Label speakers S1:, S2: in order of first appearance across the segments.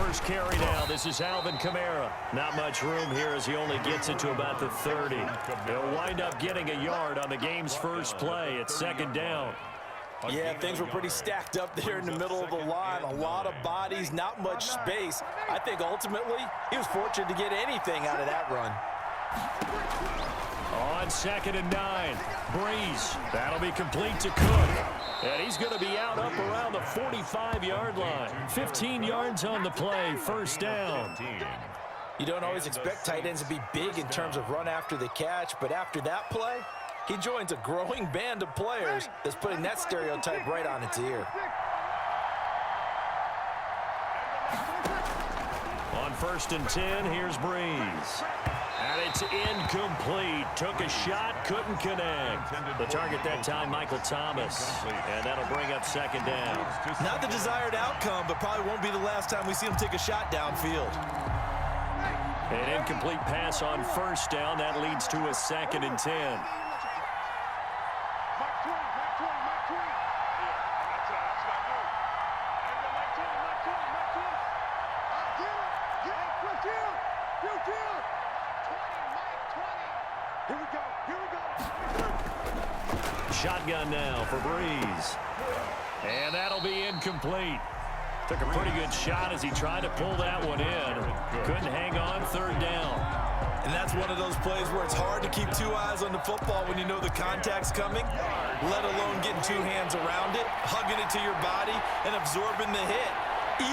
S1: first carry now. This is Alvin Kamara. Not much room here as he only gets it to about the 30. He'll wind up getting a yard on the game's first play. It's second down.
S2: Yeah, things were pretty stacked up there in the middle of the line. A lot of bodies, not much space. I think ultimately he was fortunate to get anything out of that run.
S1: On 2nd and 9, Breeze. That'll be complete to Cook. And he's going to be out up around the 45-yard line. 15 yards on the play, first down.
S2: You don't always expect tight ends to be big in terms of run after the catch, but after that play, he joins a growing band of players that's putting that stereotype right on its ear.
S1: On 1st and 10, here's Breeze. And it's incomplete. Took a shot, couldn't connect. The target that time, Michael Thomas. And that'll bring up second down.
S2: Not the desired outcome, but probably won't be the last time we see him take a shot downfield.
S1: An incomplete pass on first down. That leads to a 2nd and 10. Shotgun now for Breeze. And that'll be incomplete. Took a pretty good shot as he tried to pull that one in. Couldn't hang on, third down.
S2: And that's one of those plays where it's hard to keep two eyes on the football when you know the contact's coming, let alone getting two hands around it, hugging it to your body, and absorbing the hit,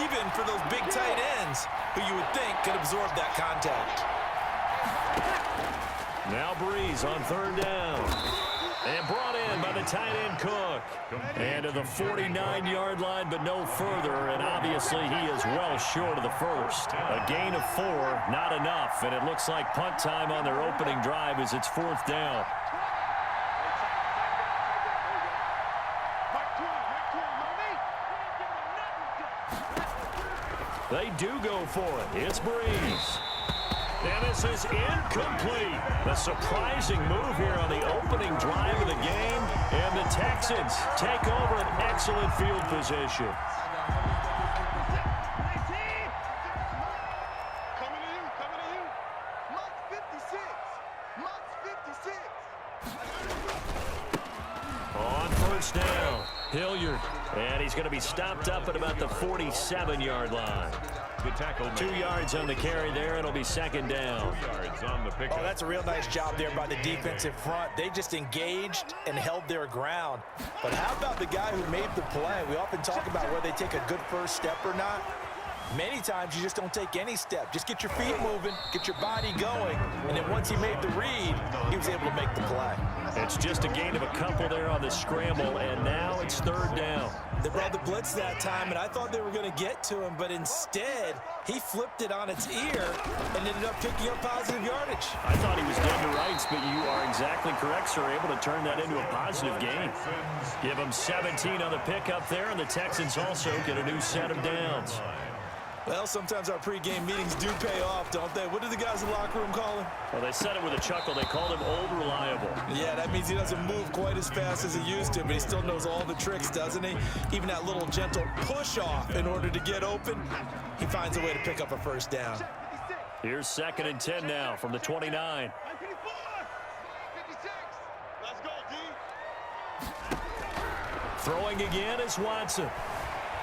S2: even for those big tight ends who you would think could absorb that contact.
S1: Now Breeze on third down. And brought in by the tight end Cook. And to the 49-yard line, but no further. And obviously he is well short of the first. A gain of 4, not enough. And it looks like punt time on their opening drive as it's 4th down. They do go for it. It's Breeze. And this is incomplete. A surprising move here on the opening drive of the game. And the Texans take over an excellent field position. On first down, Hilliard. And he's going to be stopped up at about the 47-yard line. Good tackle. 2 yards on the carry there. It'll be second down. 2 yards on the pickup.
S2: Oh, that's a real nice job there by the defensive front. They just engaged and held their ground. But how about the guy who made the play? We often talk about whether they take a good first step or not. Many times you just don't take any step. Just get your feet moving, get your body going, and then once he made the read, he was able to make the play.
S1: It's just a gain of a couple there on the scramble, and now it's third down.
S2: They brought the blitz that time, and I thought they were going to get to him, but instead, he flipped it on its ear and ended up picking up positive yardage.
S1: I thought he was dead to rights, but you are exactly correct, sir. Able to turn that into a positive gain. Give him 17 on the pickup there, and the Texans also get a new set of downs.
S2: Well, sometimes our pregame meetings do pay off, don't they? What do the guys in the locker room call him?
S1: Well, they said it with a chuckle. They called him Old Reliable.
S2: Yeah, that means he doesn't move quite as fast as he used to, but he still knows all the tricks, doesn't he? Even that little gentle push-off in order to get open, he finds a way to pick up a first down.
S1: Here's 2nd and 10 now from the 29. Throwing again is Watson.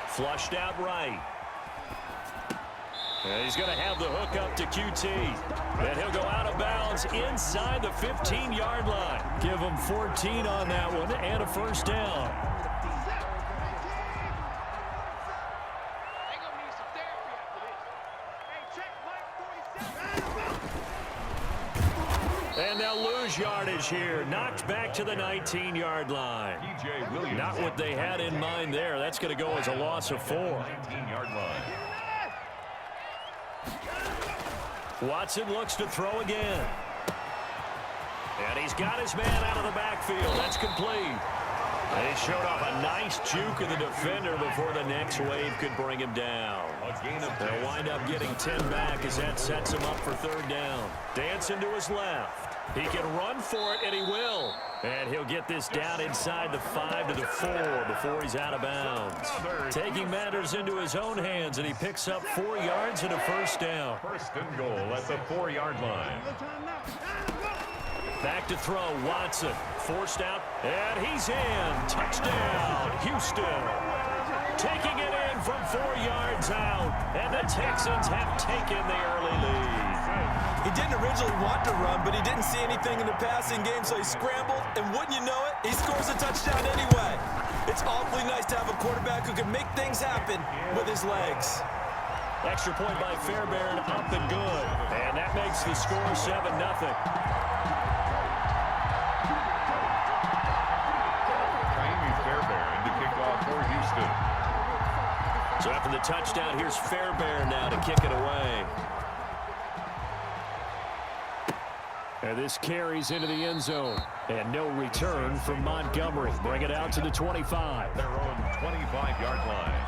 S1: Flushed out right. And he's going to have the hook up to QT. And he'll go out of bounds inside the 15-yard line. Give him 14 on that one and a first down. And they'll lose yardage here. Knocked back to the 19-yard line. Not what they had in mind there. That's going to go as a loss of 4. 19-yard line. Watson looks to throw again. And he's got his man out of the backfield. That's complete. And he showed off a nice juke of the defender before the next wave could bring him down. They'll wind up getting 10 back as that sets him up for third down. Dancing to his left. He can run for it, and he will. And he'll get this down inside the 5 to the 4 before he's out of bounds. Taking matters into his own hands, and he picks up 4 yards and a first down.
S3: First and goal at the 4-yard line.
S1: Back to throw, Watson. Forced out, and he's in. Touchdown, Houston. Taking it in from 4 yards out, and the Texans have taken the early lead.
S2: He didn't originally want to run, but he didn't see anything in the passing game, so he scrambled, and wouldn't you know it, he scores a touchdown anyway. It's awfully nice to have a quarterback who can make things happen with his legs.
S1: Extra point by Fairbairn, up and good. And that makes the score 7-0. So after the touchdown, here's Fairbairn now to kick it away. And this carries into the end zone. And no return from Montgomery. Bring it out to the 25.
S3: Their own 25-yard line.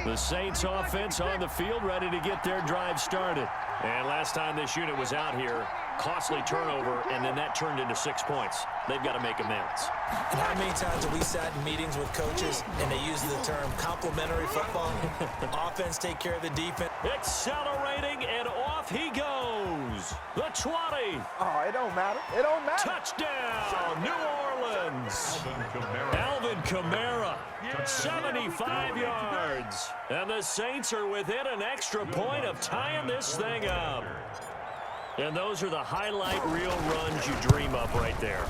S1: The Saints offense on the field, ready to get their drive started. And last time this unit was out here, costly turnover, and then that turned into 6 points. They've got to make amends.
S2: And how many times have we sat in meetings with coaches and they use the term complementary football? Offense take care of the defense.
S1: Accelerating, and off he goes. The 20.
S4: Oh, it don't matter. It don't matter.
S1: Touchdown, New Orleans. Alvin Kamara, 75 yards. And the Saints are within an extra point of tying this thing up. And those are the highlight reel runs you dream of right there.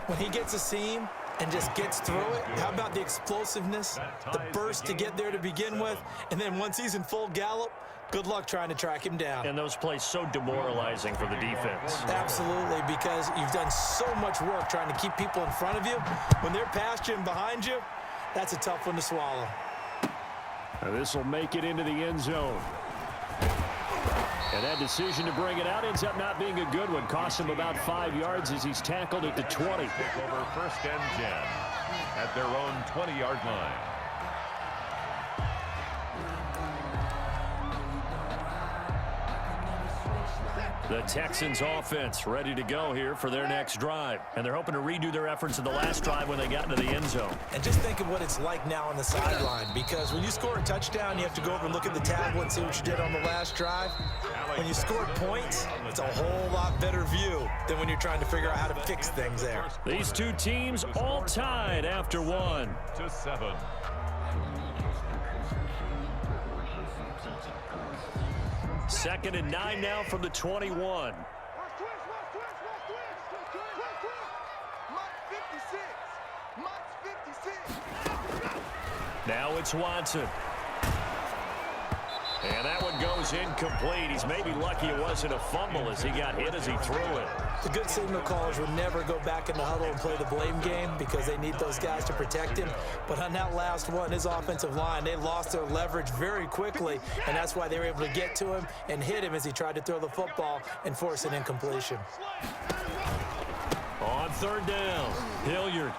S2: When he gets a seam and just gets through it, how about the explosiveness, the burst to get there to begin with, and then once he's in full gallop, good luck trying to track him down.
S1: And those plays so demoralizing for the defense.
S2: Absolutely, because you've done so much work trying to keep people in front of you. When they're past you and behind you, that's a tough one to swallow.
S1: And this will make it into the end zone. And that decision to bring it out ends up not being a good one. Costs him about 5 yards as he's tackled at the 20.
S3: Take over first and 10 at their own 20-yard line.
S1: The Texans offense ready to go here for their next drive. And they're hoping to redo their efforts in the last drive when they got into the end zone.
S2: And just think of what it's like now on the sideline, because when you score a touchdown, you have to go over and look at the tablet and see what you did on the last drive. When you scored points, it's a whole lot better view than when you're trying to figure out how to fix things there.
S1: These two teams all tied after one.
S3: 7.
S1: Second and 9 now from the 21. Now it's Watson. And that one goes incomplete. He's maybe lucky it wasn't a fumble as he got hit as he threw it.
S2: The good signal callers would never go back in the huddle and play the blame game because they need those guys to protect him. But on that last one, his offensive line, they lost their leverage very quickly, and that's why they were able to get to him and hit him as he tried to throw the football and force an incompletion.
S1: On third down, Hilliard.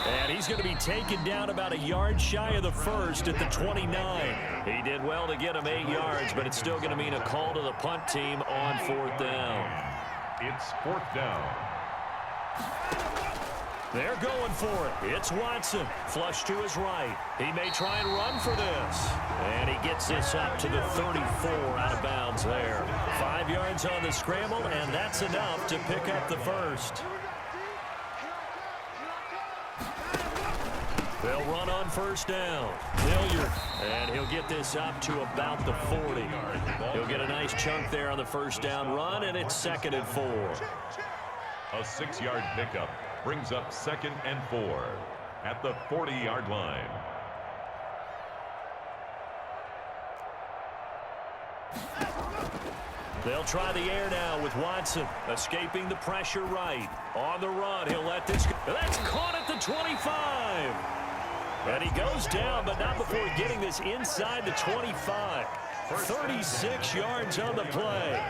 S1: And he's going to be taken down about a yard shy of the first at the 29. He did well to get him 8 yards, but it's still going to mean a call to the punt team on fourth down.
S3: It's fourth down.
S1: They're going for it. It's Watson. Flush to his right. He may try and run for this. And he gets this up to the 34 out of bounds there. 5 yards on the scramble, and that's enough to pick up the first. They'll run on first down. Hilliard, and he'll get this up to about the 40. He'll get a nice chunk there on the first down run, and it's 2nd and 4.
S3: A 6-yard pickup brings up 2nd and 4 at the 40-yard line.
S1: They'll try the air now with Watson, escaping the pressure right. On the run, he'll let this go. That's caught at the 25. And he goes down, but not before getting this inside the 25. 36 yards on the play.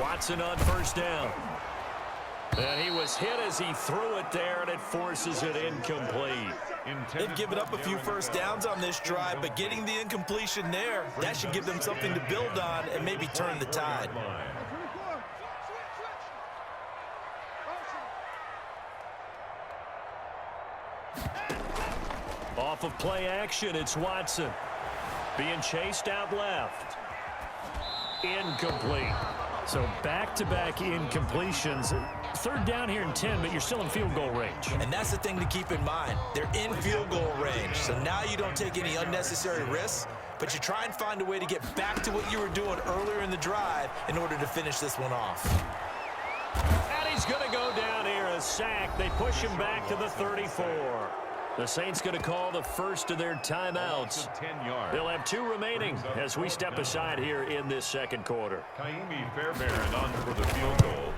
S1: Watson on first down. And he was hit as he threw it there, and it forces it incomplete.
S2: They've given up a few first downs on this drive, but getting the incompletion there, that should give them something to build on and maybe turn the tide.
S1: Off of play action, it's Watson. Being chased out left. Incomplete. So back-to-back incompletions. Third down here in 10, but you're still in field goal range.
S2: And that's the thing to keep in mind. They're in field goal range. So now you don't take any unnecessary risks, but you try and find a way to get back to what you were doing earlier in the drive in order to finish this one off.
S1: And he's going to go down here, a sack. They push him back to the 34. The Saints going to call the first of their timeouts. They'll have 2 remaining as we step aside here in this second quarter.
S3: Kaimi Fairbairn on for the field goal.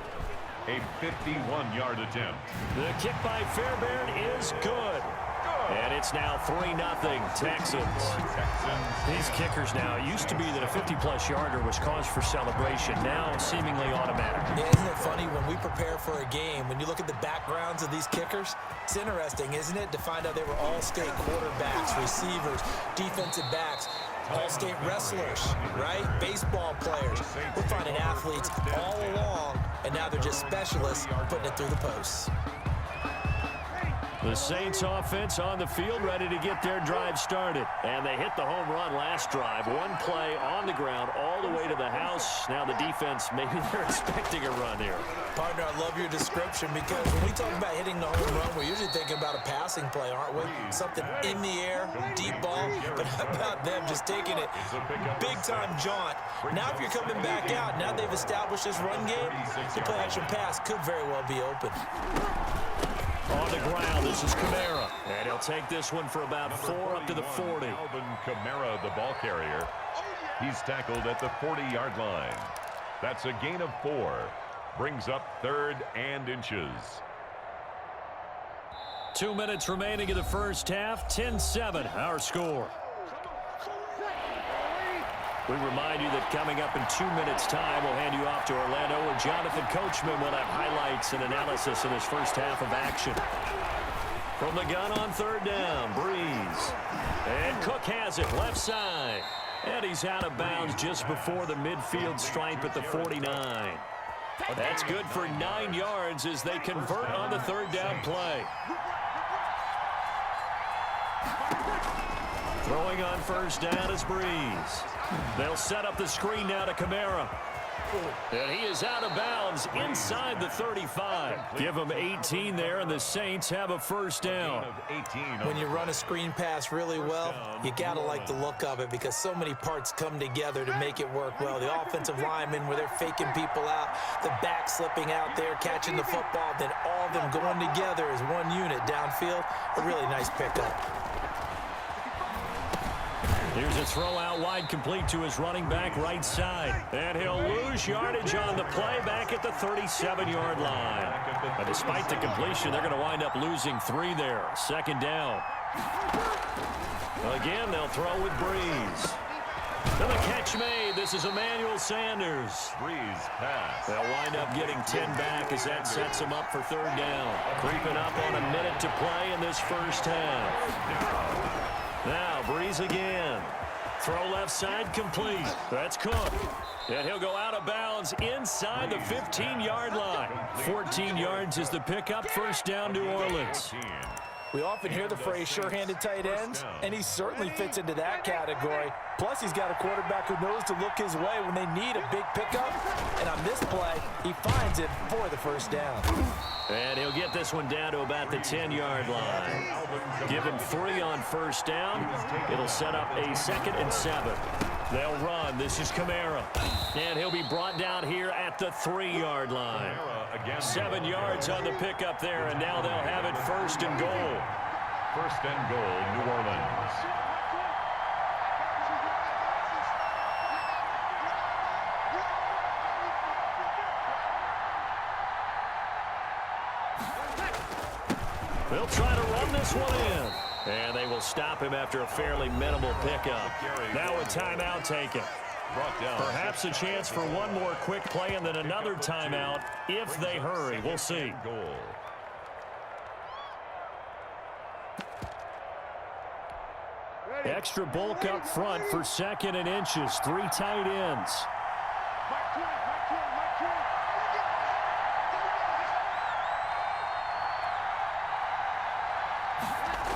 S3: A 51-yard attempt.
S1: The kick by Fairbairn is good. And it's now 3-0 Texans. These kickers now, it used to be that a 50-plus yarder was cause for celebration. Now seemingly automatic.
S2: Yeah, isn't it funny when we prepare for a game, when you look at the backgrounds of these kickers, it's interesting, isn't it, to find out they were all-state quarterbacks, receivers, defensive backs, all-state wrestlers, right? Baseball players. We're finding athletes all along, and now they're just specialists putting it through the posts.
S1: The Saints offense on the field, ready to get their drive started. And they hit the home run last drive. One play on the ground all the way to the house. Now the defense, maybe they're expecting a run here.
S2: Partner, I love your description because when we talk about hitting the home run, we're usually thinking about a passing play, aren't we? Something in the air, deep ball. But how about them just taking it big-time jaunt? Now if you're coming back out, now they've established this run game, the play-action pass could very well be open.
S1: On the ground, this is Kamara. And he'll take this one for about 4 up to the 40.
S3: Alvin Kamara, the ball carrier. He's tackled at the 40-yard line. That's a gain of 4. Brings up 3rd and inches.
S1: 2 minutes remaining in the first half. 10-7, our score. We remind you that coming up in 2 minutes' time, we'll hand you off to Orlando, where Jonathan Coachman will have highlights and analysis in his first half of action. From the gun on 3rd down, Breeze. And Cook has it, left side. And he's out of bounds just before the midfield stripe at the 49. That's good for 9 yards as they convert on the 3rd down play. Throwing on 1st down is Breeze. They'll set up the screen now to Kamara. And he is out of bounds inside the 35. Give him 18 there, and the Saints have a 1st down.
S2: When you run a screen pass really well, you got to like the look of it because so many parts come together to make it work well. The offensive linemen, where they're faking people out, the back slipping out there, catching the football, then all of them going together as one unit downfield. A really nice pickup.
S1: Here's a throw out wide, complete to his running back right side. And he'll lose yardage on the play back at the 37-yard line. But despite the completion, they're going to wind up losing 3 there. 2nd down. Again, they'll throw with Breeze. And the catch made. This is Emmanuel Sanders.
S3: Breeze pass.
S1: They'll wind up getting 10 back as that sets them up for 3rd down. Creeping up on a minute to play in this first half. Now, Breeze again. Throw left side, complete. That's Cook. And he'll go out of bounds inside the 15-yard line. 14 yards is the pickup. 1st down, New Orleans.
S2: We often hear the phrase sure-handed tight ends, and he certainly fits into that category. Plus, he's got a quarterback who knows to look his way when they need a big pickup. And on this play, he finds it for the 1st down.
S1: And he'll get this one down to about the 10-yard line. Give him 3 on 1st down. It'll set up a 2nd and 7. They'll run. This is Kamara. And he'll be brought down here at the 3-yard line. 7 yards on the pickup there, and now they'll have it 1st and goal.
S3: 1st and goal, New Orleans.
S1: They'll try to run this one in. And they will stop him after a fairly minimal pickup. Now a timeout taken.
S3: Brought down.
S1: Perhaps a chance for one more quick play and then another timeout if they hurry. We'll see.
S3: Goal.
S1: Extra bulk up front for 2nd and inches. 3 tight ends.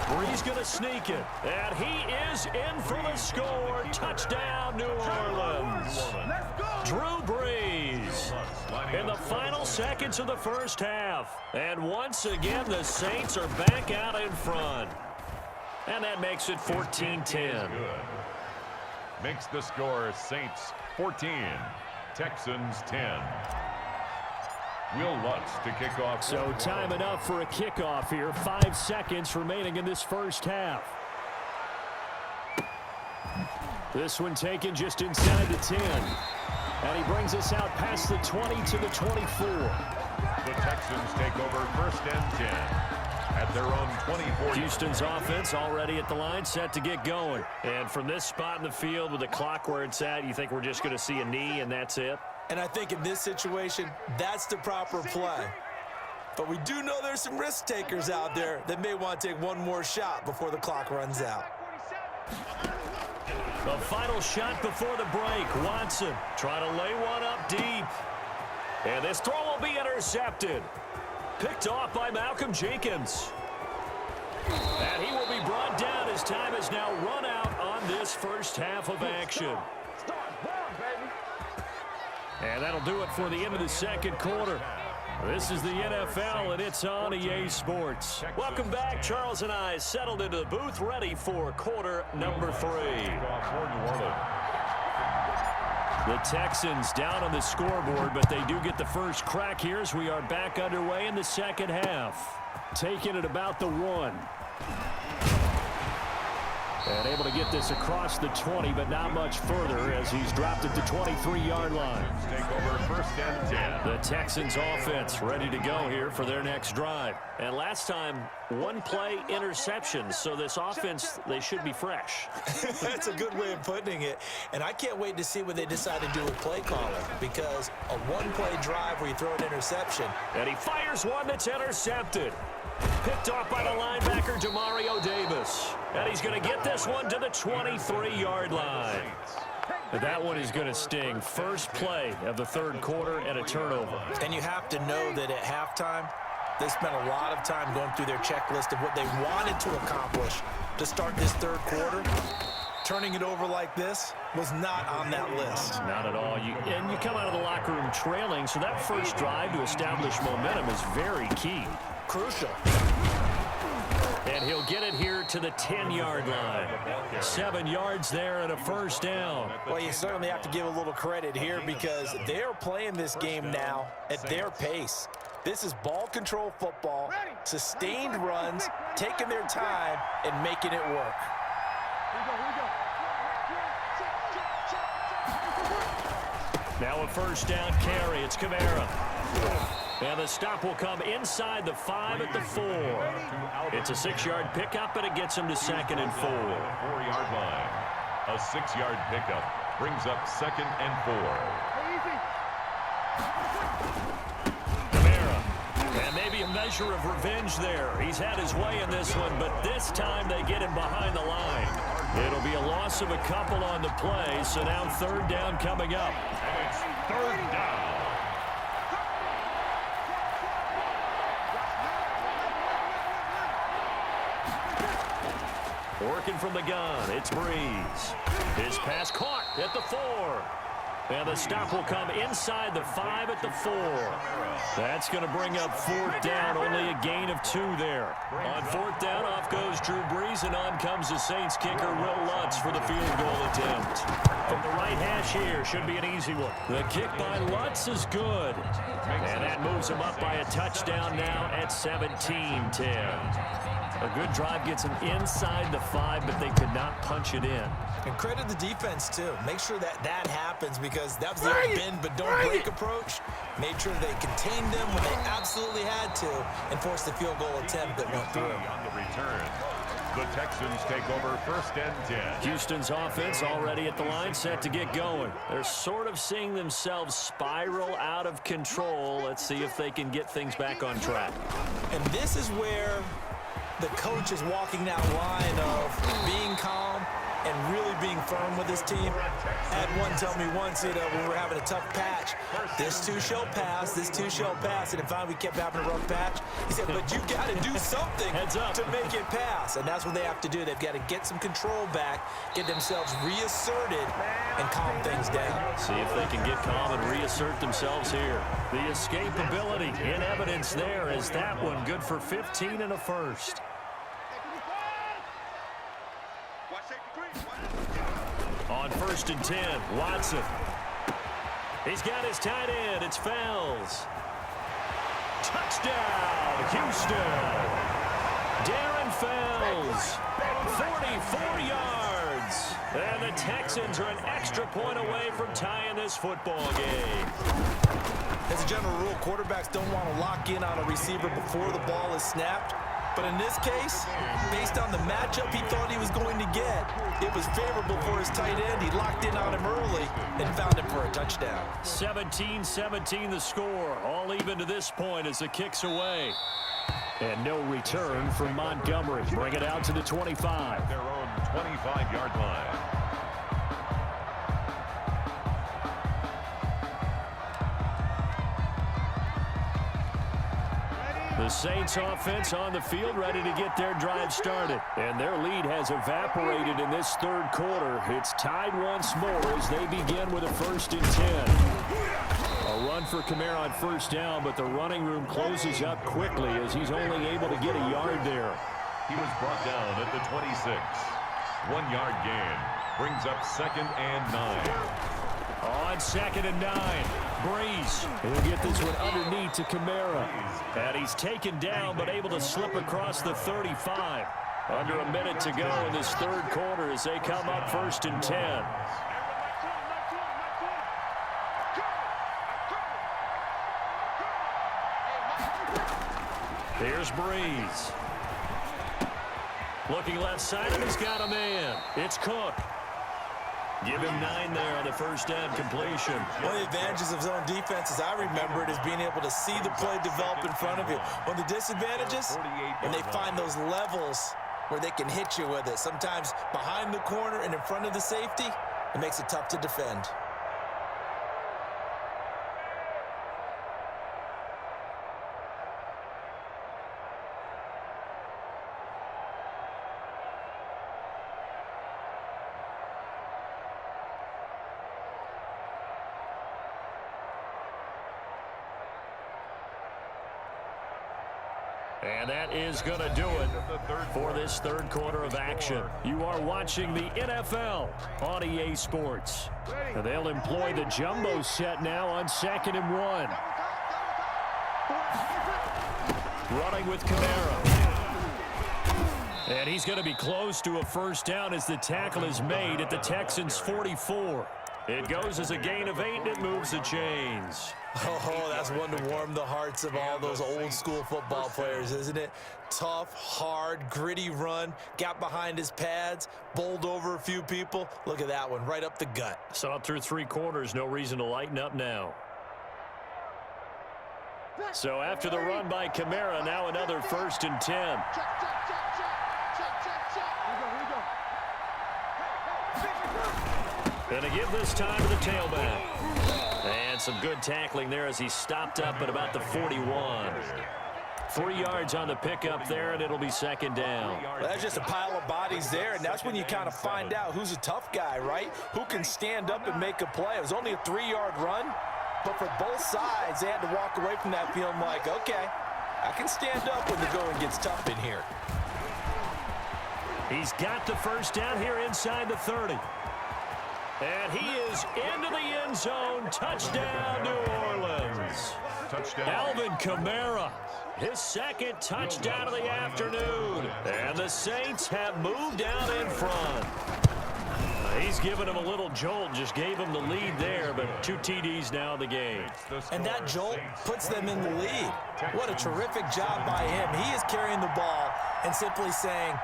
S1: Brees going to sneak it. And he is in for the score. Touchdown, New Orleans. Drew Brees in the final seconds of the first half. And once again, the Saints are back out in front. And that makes it 14-10.
S3: Makes the score Saints 14, Texans 10. Will Lutz to kick off.
S1: So time enough for a kickoff here. 5 seconds remaining in this first half. This one taken just inside the 10. And he brings us out past the 20 to the 24.
S3: The Texans take over 1st and 10 at their own 24.
S1: Houston's offense already at the line, set to get going. And from this spot in the field with the clock where it's at, you think we're just going to see a knee and that's it?
S2: And I think in this situation, that's the proper play. But we do know there's some risk takers out there that may want to take one more shot before the clock runs out.
S1: The final shot before the break. Watson trying to lay one up deep. And this throw will be intercepted. Picked off by Malcolm Jenkins. And he will be brought down as time has now run out on this first half of action. And that'll do it for the end of the second quarter. This is the NFL, and it's on EA Sports. Welcome back. Charles and I settled into the booth, ready for quarter number 3. The Texans down on the scoreboard, but they do get the first crack here as we are back underway in the second half. Taking it about the 1. And able to get this across the 20, but not much further as he's dropped it to 23-yard line.
S3: Take over 1st and 10.
S1: The Texans offense ready to go here for their next drive. And last time, 1 play interception, so this offense, they should be fresh.
S2: That's a good way of putting it. And I can't wait to see what they decide to do with play calling, because a 1-play drive where you throw an interception.
S1: And he fires one that's intercepted. Picked off by the linebacker, Demario Davis. And he's going to get this one to the 23-yard line. That one is going to sting. First play of the third quarter and a turnover.
S2: And you have to know that at halftime, they spent a lot of time going through their checklist of what they wanted to accomplish to start this third quarter. Turning it over like this was not on that list.
S1: Not at all. And you come out of the locker room trailing, so that first drive to establish momentum is very key.
S2: Crucial.
S1: And he'll get it here to the 10-yard line. 7 yards there and a first down.
S2: Well, you certainly have to give a little credit here because they're playing this game now at their pace. This is ball control football, sustained runs, taking their time and making it work.
S1: Now a first down carry. It's Kamara. And the stop will come inside the 5 at the 4. It's a 6-yard pickup, and it gets him to 2nd and 4.
S3: 4-yard line. A 6-yard pickup brings up 2nd and 4.
S1: Kamara. And maybe a measure of revenge there. He's had his way in this one, but this time they get him behind the line. It'll be a loss of a couple on the play, so now 3rd down coming up.
S3: And it's 3rd down.
S1: Working from the gun, it's Brees. His pass caught at the 4. And the stop will come inside the 5 at the 4. That's going to bring up 4th down, only a gain of 2 there. On 4th down, off goes Drew Brees, and on comes the Saints kicker, Will Lutz, for the field goal attempt. From the right hash here, should be an easy one. The kick by Lutz is good. And that moves him up by a touchdown now at 17-10. A good drive gets him inside the 5, but they could not punch it in.
S2: And credit the defense, too. Make sure that happens because that was the old bend but don't break approach. Made sure they contained them when they absolutely had to and forced the field goal attempt that went through.
S3: On the return. The Texans take over 1st and 10.
S1: Houston's offense already at the line, set to get going. They're sort of seeing themselves spiral out of control. Let's see if they can get things back on track.
S2: And this is where the coach is walking that line of being calm and really being firm with his team. I had one tell me once, when we were having a tough patch, this too shall pass, this too shall pass. And finally we kept having a rough patch. He said, but you got to do something to make it pass. And that's what they have to do. They've got to get some control back, get themselves reasserted, and calm things down.
S1: See if they can get calm and reassert themselves here. The escapability in evidence there is that one good for 15 and a first. On 1st and 10, Watson. He's got his tight end. It's Fells. Touchdown, Houston. Darren Fells, 44 yards. And the Texans are an extra point away from tying this football game.
S2: As a general rule, quarterbacks don't want to lock in on a receiver before the ball is snapped. But in this case, based on the matchup he thought he was going to get, it was favorable for his tight end. He locked in on him early and found him for a touchdown.
S1: 17-17 the score. All even to this point as the kick's away. And no return from Montgomery. Bring it out to the 25.
S3: Their own 25-yard line.
S1: The Saints offense on the field ready to get their drive started. And their lead has evaporated in this third quarter. It's tied once more as they begin with a 1st and 10. A run for Kamara on 1st down, but the running room closes up quickly as he's only able to get a yard there.
S3: He was brought down at the 26. 1-yard gain brings up 2nd and 9.
S1: On 2nd and 9, Breeze. He'll get this one underneath to Kamara. And he's taken down but able to slip across the 35. Under a minute to go in this third quarter as they come up 1st and 10. Here's Breeze. Looking left side, and he's got a man. It's Cook. Give him 9 there on the 1st down completion.
S2: One of the advantages of zone defense, as I remember it, is being able to see the play develop in front of you. One of the disadvantages, when they find those levels where they can hit you with it. Sometimes behind the corner and in front of the safety, it makes it tough to defend.
S1: And that is going to do it for this third quarter of action. You are watching the NFL on EA Sports. And they'll employ the jumbo set now on 2nd and 1. Running with Kamara. And he's going to be close to a 1st down as the tackle is made at the Texans' 44. It goes as a gain of 8, and it moves the chains.
S2: Oh, that's one to warm the hearts of all those old-school football players, isn't it? Tough, hard, gritty run, got behind his pads, bowled over a few people. Look at that one, right up the gut.
S1: Saw through 3 quarters, no reason to lighten up now. So after the run by Kamara, now another 1st and 10. And to give this time to the tailback. And some good tackling there as he stopped up at about the 41. 3 yards on the pickup there, and it'll be 2nd down.
S2: Well, that's just a pile of bodies there, and that's when you kind of find out who's a tough guy, right? Who can stand up and make a play. It was only a 3-yard run, but for both sides, they had to walk away from that feeling like, okay, I can stand up when the going gets tough in here.
S1: He's got the 1st down here inside the 30. And he is into the end zone. Touchdown, New Orleans.
S3: Touchdown.
S1: Alvin Kamara, his 2nd touchdown of the afternoon. And the Saints have moved out in front. He's given him a little jolt, just gave him the lead there, but 2 TDs now in the game.
S2: And that jolt puts them in the lead. What a terrific job by him. He is carrying the ball and simply saying,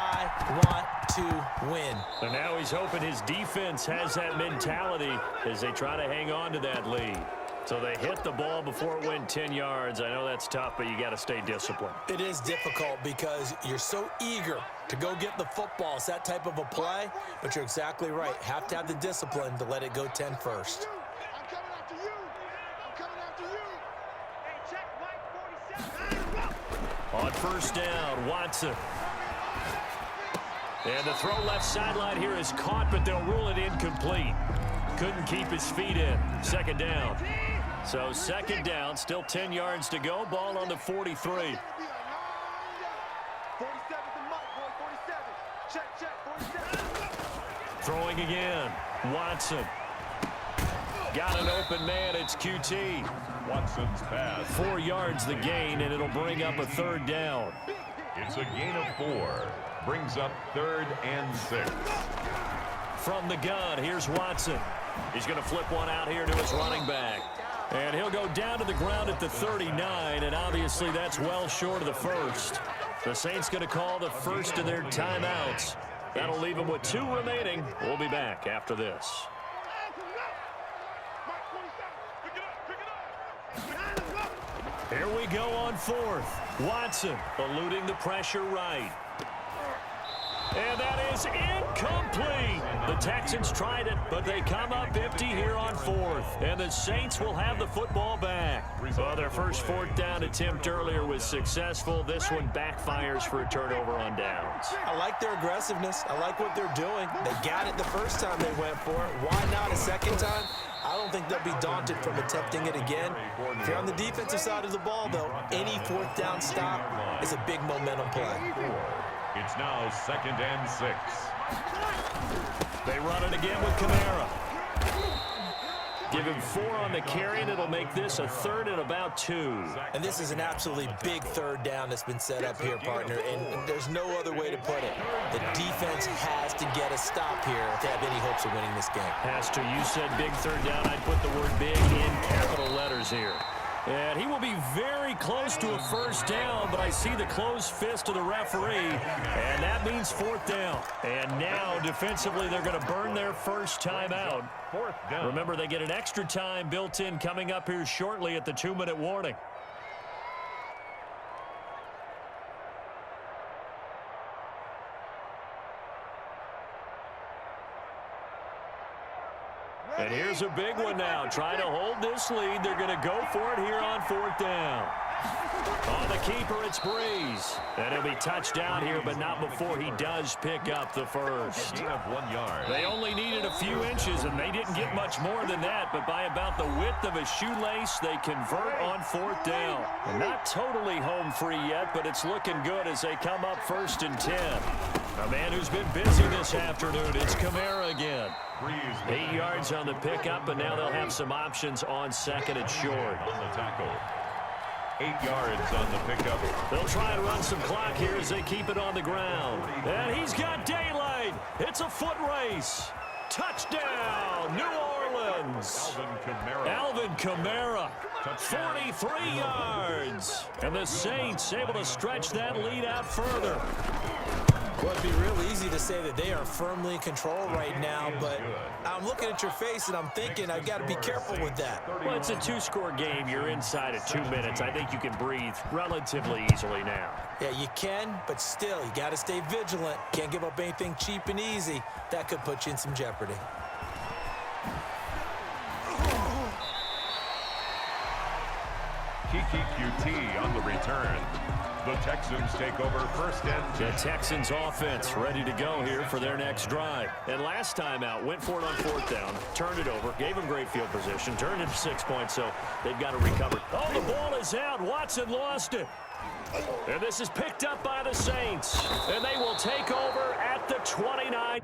S2: I want to win.
S1: And now he's hoping his defense has that mentality as they try to hang on to that lead. So they hit the ball before it went 10 yards. I know that's tough, but you got to stay disciplined.
S2: It is difficult because you're so eager to go get the football. It's that type of a play, but you're exactly right. Have to have the discipline to let it go 10 first.
S1: On first down, Watson. And the throw left sideline here is caught, but they'll rule it incomplete. Couldn't keep his feet in. Second down. So second down, still 10 yards to go. Ball on the 43. Throwing again. Watson. Got an open man. It's QT.
S3: Watson's pass.
S1: 4 yards the gain, and it'll bring up a third down.
S3: It's a gain of 4. Brings up 3rd and 6.
S1: From the gun, here's Watson. He's going to flip one out here to his running back. And he'll go down to the ground at the 39, and obviously that's well short of the first. The Saints going to call the first of their timeouts. That'll leave them with 2 remaining. We'll be back after this. Here we go on 4th. Watson eluding the pressure right. And that is incomplete. The Texans tried it, but they come up empty here on 4th. And the Saints will have the football back. Well, their first 4th down attempt earlier was successful. This one backfires for a turnover on downs.
S2: I like their aggressiveness. I like what they're doing. They got it the first time they went for it. Why not a second time? I don't think they'll be daunted from attempting it again. If you're on the defensive side of the ball, though, any 4th down stop is a big momentum play.
S3: It's now 2nd and 6.
S1: They run it again with Kamara. Give him 4 on the carry, and it'll make this a 3rd and about 2.
S2: And this is an absolutely big 3rd down that's been set up here, partner, and there's no other way to put it. The defense has to get a stop here to have any hopes of winning this game.
S1: Has to. You said big 3rd down. I'd put the word big in capital letters here. And he will be very close to a first down, but I see the closed fist of the referee, and that means 4th down. And now, defensively, they're going to burn their first timeout.
S3: 4th down.
S1: Remember, they get an extra time built in coming up here shortly at the 2-minute warning. And here's a big one now. Trying to hold this lead. They're going to go for it here on 4th down. On the keeper, it's Breeze. And he'll be touched down here, but not before he does pick up the first.
S3: Gain of 1 yard.
S1: They only needed a few inches, and they didn't get much more than that. But by about the width of a shoelace, they convert on 4th down. And not totally home free yet, but it's looking good as they come up 1st and 10. A man who's been busy this afternoon, it's Kamara again. 8 yards on the pickup, and now they'll have some options on 2nd and short.
S3: On the tackle. 8 yards on the pickup.
S1: They'll try and run some clock here as they keep it on the ground. And he's got daylight. It's a foot race. Touchdown, New Orleans. Alvin Kamara. 43 yards. And the Saints able to stretch that lead out further.
S2: Well, it'd be real easy to say that they are firmly in control right now, but I'm looking at your face and I'm thinking I've got to be careful with that.
S1: Well, it's a 2-score game. You're inside at 2 minutes. I think you can breathe relatively easily now.
S2: Yeah, you can, but still, you got to stay vigilant. Can't give up anything cheap and easy. That could put you in some jeopardy.
S3: Kiki QT on the return. The Texans take over 1st and 10.
S1: The Texans offense ready to go here for their next drive. And last time out, went for it on 4th down, turned it over, gave them great field position, turned it 6 points, so they've got to recover. Oh, the ball is out. Watson lost it. And this is picked up by the Saints. And they will take over at the 29.